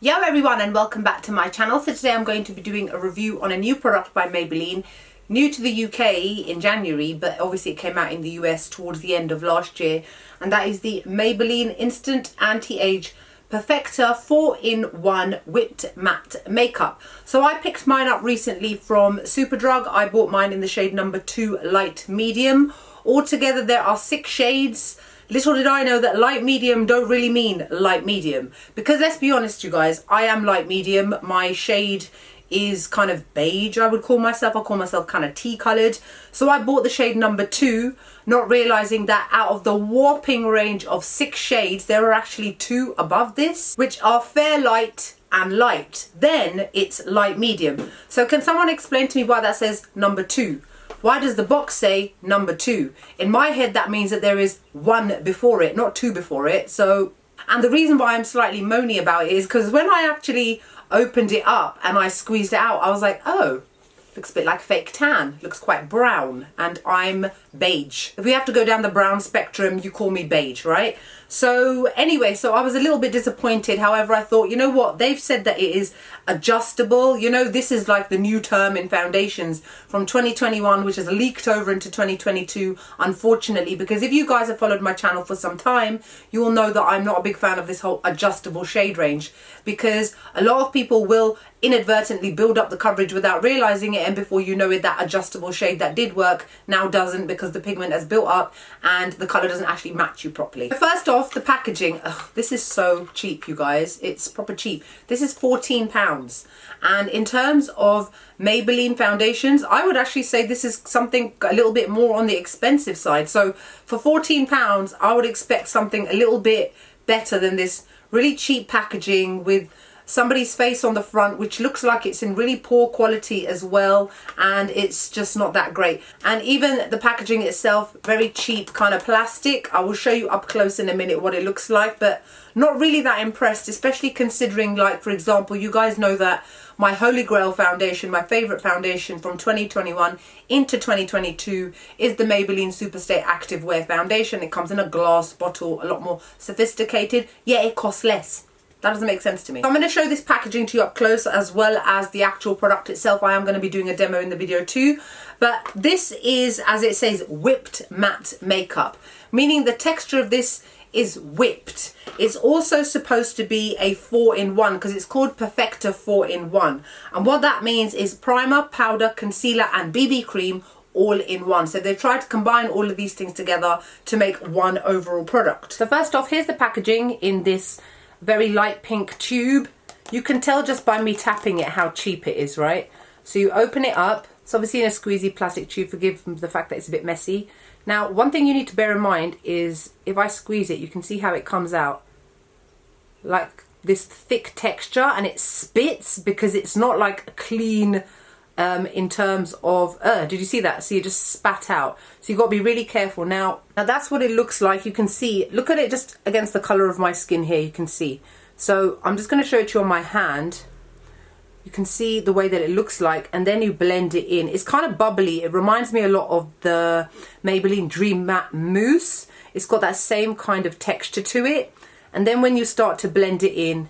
Yo everyone, and welcome back to my channel. So today I'm going to be doing a review on a new product by Maybelline, new to the UK in January, but obviously it came out in the US towards the end of last year, and that is the Maybelline Instant Anti-Age Perfector 4-in-1 Whipped Matte Makeup. So I picked mine up recently from Superdrug. I bought mine in the shade number 2 Light Medium. Altogether there are 6 shades. Little did I know that light medium don't really mean light medium, because let's be honest you guys, I am light medium. My shade is kind of beige, I would call myself. I call myself kind of tea coloured. So I bought the shade number 2, not realising that out of the whopping range of 6 shades, there are actually 2 above this, which are fair light and light. Then it's light medium. So can someone explain to me why that says number 2? Why does the box say number 2? In my head that means that there is 1 before it, not 2 before it. So, and the reason why I'm slightly moany about it is because when I actually opened it up and I squeezed it out, I was like, oh, looks a bit like fake tan, looks quite brown, and I'm beige. If we have to go down the brown spectrum, you call me beige, right? So anyway, so I was a little bit disappointed. However, I thought, you know what, they've said that it is adjustable. You know, this is like the new term in foundations from 2021, which has leaked over into 2022, unfortunately, because if you guys have followed my channel for some time, you will know that I'm not a big fan of this whole adjustable shade range, because a lot of people will inadvertently build up the coverage without realizing it, and before you know it, that adjustable shade that did work now doesn't, because the pigment has built up and the color doesn't actually match you properly. First off, the packaging. Ugh, this is so cheap, you guys. It's proper cheap. This is £14, and in terms of Maybelline foundations, I would actually say this is something a little bit more on the expensive side. So for £14, I would expect something a little bit better than this really cheap packaging with somebody's face on the front, which looks like it's in really poor quality as well, and it's just not that great. And even the packaging itself, very cheap kind of plastic. I will show you up close in a minute what it looks like, but not really that impressed, especially considering, like, for example, you guys know that my Holy Grail foundation, my favorite foundation from 2021 into 2022, is the Maybelline Superstay Active Wear Foundation. It comes in a glass bottle, a lot more sophisticated, yet it costs less. That doesn't make sense to me. So I'm going to show this packaging to you up close, as well as the actual product itself. I am going to be doing a demo in the video too. But this is, as it says, whipped matte makeup, meaning the texture of this is whipped. It's also supposed to be a 4-in-1 because it's called Perfector 4-in-1. And what that means is primer, powder, concealer and BB cream all in one. So they've tried to combine all of these things together to make one overall product. So first off, here's the packaging in this very light pink tube. You can tell just by me tapping it how cheap it is, right? So you open it up. It's obviously in a squeezy plastic tube. Forgive the fact that it's a bit messy. Now, one thing you need to bear in mind is if I squeeze it, you can see how it comes out like this thick texture, and it spits because it's not like clean in terms of, did you see that? So you just spat out. So you've got to be really careful. Now that's what it looks like. You can see, look at it just against the colour of my skin here, you can see. So I'm just going to show it to you on my hand. You can see the way that it looks like, and then you blend it in. It's kind of bubbly. It reminds me a lot of the Maybelline Dream Matte Mousse. It's got that same kind of texture to it. And then when you start to blend it in,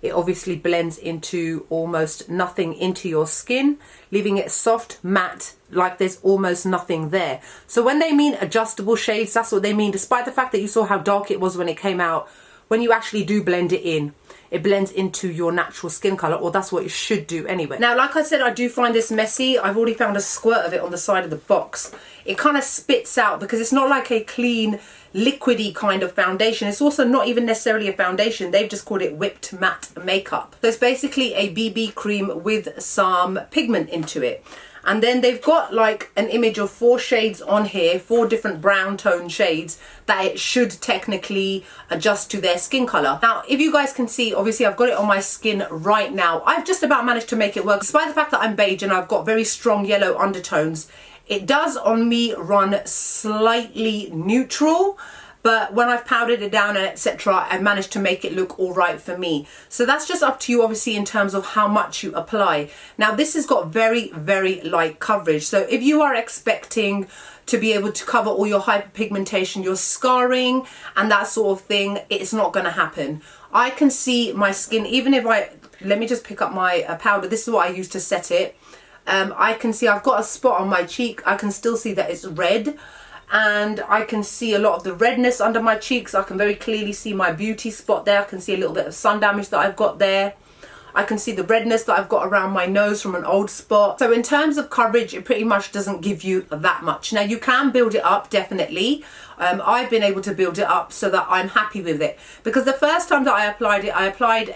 it obviously blends into almost nothing into your skin, leaving it soft, matte, like there's almost nothing there. So when they mean adjustable shades, that's what they mean. Despite the fact that you saw how dark it was when it came out, when you actually do blend it in, it blends into your natural skin colour, or that's what it should do anyway. Now, like I said, I do find this messy. I've already found a squirt of it on the side of the box. It kind of spits out because it's not like a clean, liquidy kind of foundation. It's also not even necessarily a foundation. They've just called it whipped matte makeup. So it's basically a BB cream with some pigment into it. And then they've got like an image of 4 shades on here, 4 different brown tone shades that it should technically adjust to their skin color. Now, if you guys can see, obviously I've got it on my skin right now. I've just about managed to make it work. Despite the fact that I'm beige and I've got very strong yellow undertones, it does on me run slightly neutral. but when I've powdered it down and etc., I've managed to make it look all right for me. So that's just up to you, obviously, in terms of how much you apply. Now this has got very, very light coverage, so if you are expecting to be able to cover all your hyperpigmentation, your scarring and that sort of thing, it's not going to happen. I can see my skin, even if let me just pick up my powder. This is what I use to set it. I can see I've got a spot on my cheek. I can still see that it's red, and I can see a lot of the redness under my cheeks. I can very clearly see my beauty spot there. I can see a little bit of sun damage that I've got there. I can see the redness that I've got around my nose from an old spot. So in terms of coverage, it pretty much doesn't give you that much. Now you can build it up, definitely. I've been able to build it up so that I'm happy with it. Because the first time that I applied it, I applied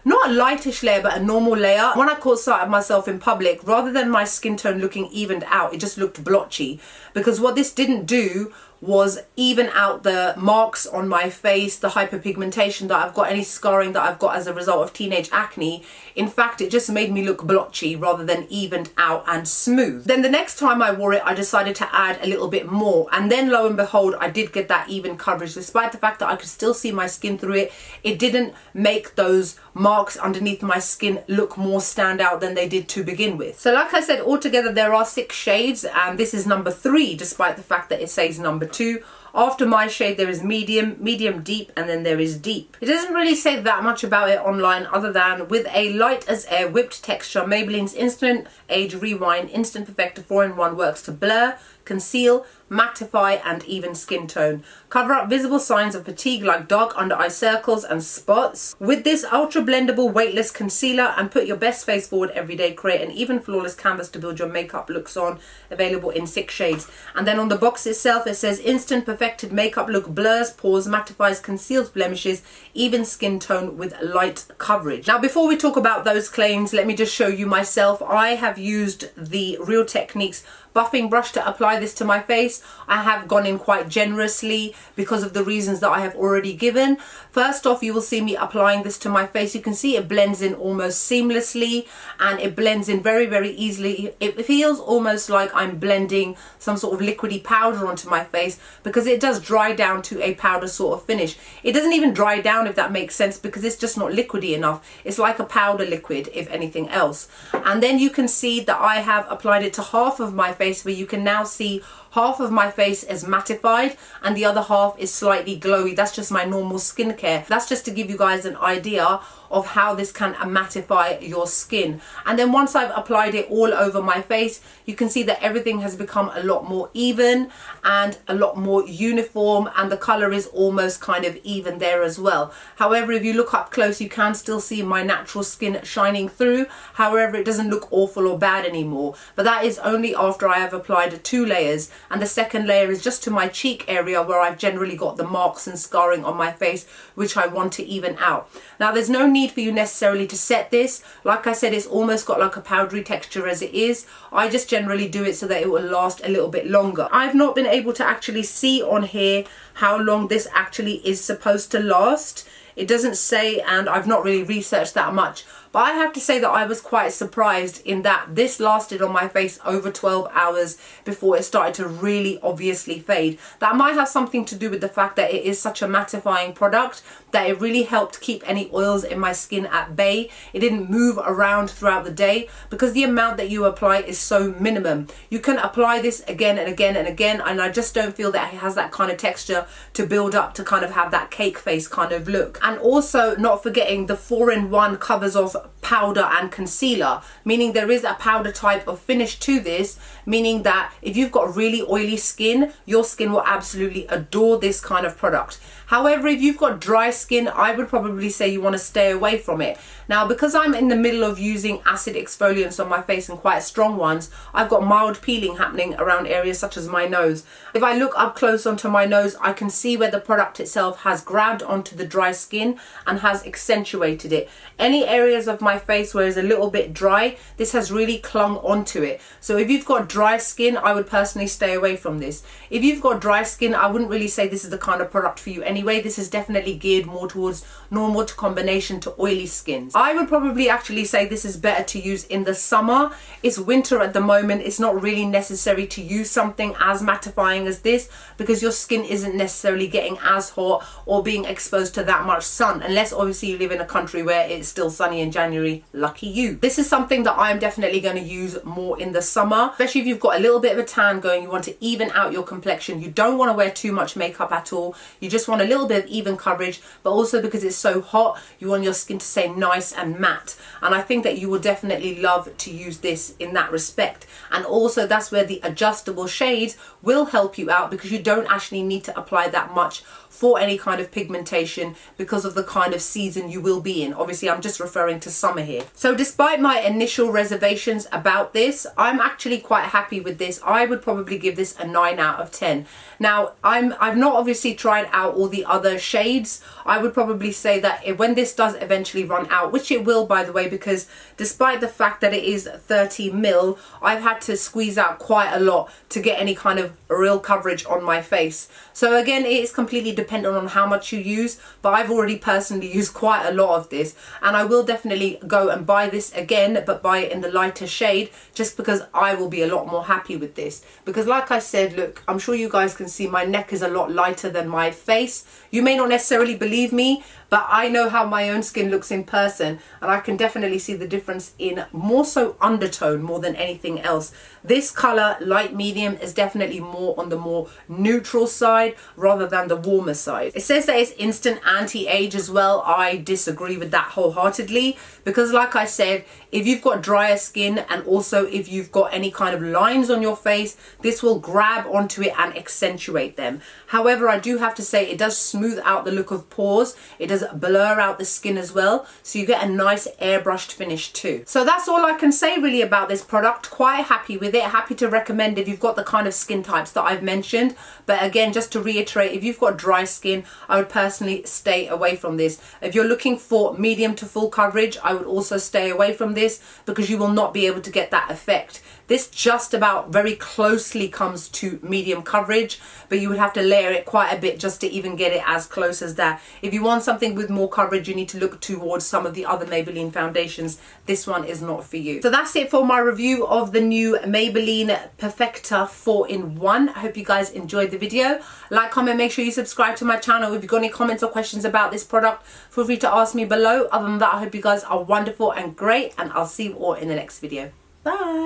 not a lightish layer, but a normal layer. When I caught sight of myself in public, rather than my skin tone looking evened out, it just looked blotchy. Because what this didn't do was even out the marks on my face, the hyperpigmentation that I've got, any scarring that I've got as a result of teenage acne. In fact, it just made me look blotchy rather than evened out and smooth. Then the next time I wore it, I decided to add a little bit more, and then lo and behold, I did get that even coverage. Despite the fact that I could still see my skin through it, it didn't make those marks underneath my skin look more stand out than they did to begin with. So like I said, altogether there are 6 shades, and this is number 3, despite the fact that it says number 2. After my shade there is medium, medium deep, and then there is deep. It doesn't really say that much about it online, other than with a light as air whipped texture, Maybelline's Instant Age Rewind Instant Perfector 4-in-1 works to blur, conceal, mattify and even skin tone. Cover up visible signs of fatigue like dark under eye circles and spots. With this ultra blendable weightless concealer, and put your best face forward every day, create an even flawless canvas to build your makeup looks on. Available in 6 shades. And then on the box itself it says instant perfected makeup look, blurs, pores, mattifies, conceals blemishes, even skin tone with light coverage. Now before we talk about those claims, let me just show you myself. I have used the Real Techniques buffing brush to apply this to my face. I have gone in quite generously because of the reasons that I have already given. First off, you will see me applying this to my face. You can see it blends in almost seamlessly, and it blends in very, very easily. It feels almost like I'm blending some sort of liquidy powder onto my face, because it does dry down to a powder sort of finish. It doesn't even dry down, if that makes sense, because it's just not liquidy enough. It's like a powder liquid, if anything else. And then you can see that I have applied it to half of my face, where you can now see half of my face is mattified and the other half is slightly glowy. That's just my normal skincare. That's just to give you guys an idea of how this can mattify your skin. And then once I've applied it all over my face, you can see that everything has become a lot more even and a lot more uniform, and the color is almost kind of even there as well. However, if you look up close, you can still see my natural skin shining through. However, it doesn't look awful or bad anymore, but that is only after I have applied 2 layers, and the second layer is just to my cheek area, where I've generally got the marks and scarring on my face, which I want to even out. Now there's no need for you necessarily to set this. Like I said, it's almost got like a powdery texture as it is. I just generally do it so that it will last a little bit longer. I've not been able to actually see on here how long this actually is supposed to last. It doesn't say, and I've not really researched that much. But I have to say that I was quite surprised in that this lasted on my face over 12 hours before it started to really obviously fade. That might have something to do with the fact that it is such a mattifying product, that it really helped keep any oils in my skin at bay. It didn't move around throughout the day because the amount that you apply is so minimum. You can apply this again and again and again, and I just don't feel that it has that kind of texture to build up to kind of have that cake face kind of look. And also, not forgetting, the 4-in-1 covers off powder and concealer, meaning there is a powder type of finish to this, meaning that if you've got really oily skin, your skin will absolutely adore this kind of product. However, if you've got dry skin, I would probably say you want to stay away from it. Now, because I'm in the middle of using acid exfoliants on my face, and quite strong ones, I've got mild peeling happening around areas such as my nose. If I look up close onto my nose, I can see where the product itself has grabbed onto the dry skin and has accentuated it. Any areas of my face where it's a little bit dry, this has really clung onto it. So if you've got dry skin, I would personally stay away from this. If you've got dry skin, I wouldn't really say this is the kind of product for you anyway. anyway. This is definitely geared more towards normal to combination to oily skins. I would probably actually say this is better to use in the summer. It's winter at the moment. It's not really necessary to use something as mattifying as this because your skin isn't necessarily getting as hot or being exposed to that much sun, unless obviously you live in a country where it's still sunny in January. Lucky you. This is something that I'm definitely going to use more in the summer, especially if you've got a little bit of a tan going, you want to even out your complexion. You don't want to wear too much makeup at all. You just want a little bit of even coverage, but also because it's so hot, you want your skin to stay nice and matte. And I think that you will definitely love to use this in that respect. And also that's where the adjustable shades will help you out, because you don't actually need to apply that much for any kind of pigmentation because of the kind of season you will be in. Obviously, I'm just referring to summer here. So despite my initial reservations about this, I'm actually quite happy with this. I would probably give this a 9 out of 10. Now, I've not obviously tried out all the other shades. I would probably say that when this does eventually run out, which it will, by the way, because despite the fact that it is 30 mil, I've had to squeeze out quite a lot to get any kind of real coverage on my face. So again, it is completely dependent on how much you use, but I've already personally used quite a lot of this, and I will definitely go and buy this again, but buy it in the lighter shade, just because I will be a lot more happy with this. Because like I said, look, I'm sure you guys can see my neck is a lot lighter than my face. You may not necessarily believe me, but I know how my own skin looks in person, and I can definitely see the difference in more so undertone more than anything else. This color, light medium, is definitely more on the more neutral side rather than the warmer side. It says that it's instant anti-age as well. I disagree with that wholeheartedly, because like I said, if you've got drier skin and also if you've got any kind of lines on your face, this will grab onto it and accentuate them. However, I do have to say it does smooth out the look of pores. It does blur out the skin as well, so you get a nice airbrushed finish too. So that's all I can say really about this product. Quite happy with it, happy to recommend if you've got the kind of skin types that I've mentioned. But again, just to reiterate, if you've got dry skin, I would personally stay away from this. If you're looking for medium to full coverage, I would also stay away from this, because you will not be able to get that effect. This just about very closely comes to medium coverage, but you would have to layer it quite a bit just to even get it as close as that. If you want something with more coverage, you need to look towards some of the other Maybelline foundations. This one is not for you. So that's it for my review of the new Maybelline Perfector 4-in-1. I hope you guys enjoyed the video. Like, comment, make sure you subscribe to my channel. If you've got any comments or questions about this product, feel free to ask me below. Other than that, I hope you guys are wonderful and great, and I'll see you all in the next video. Bye.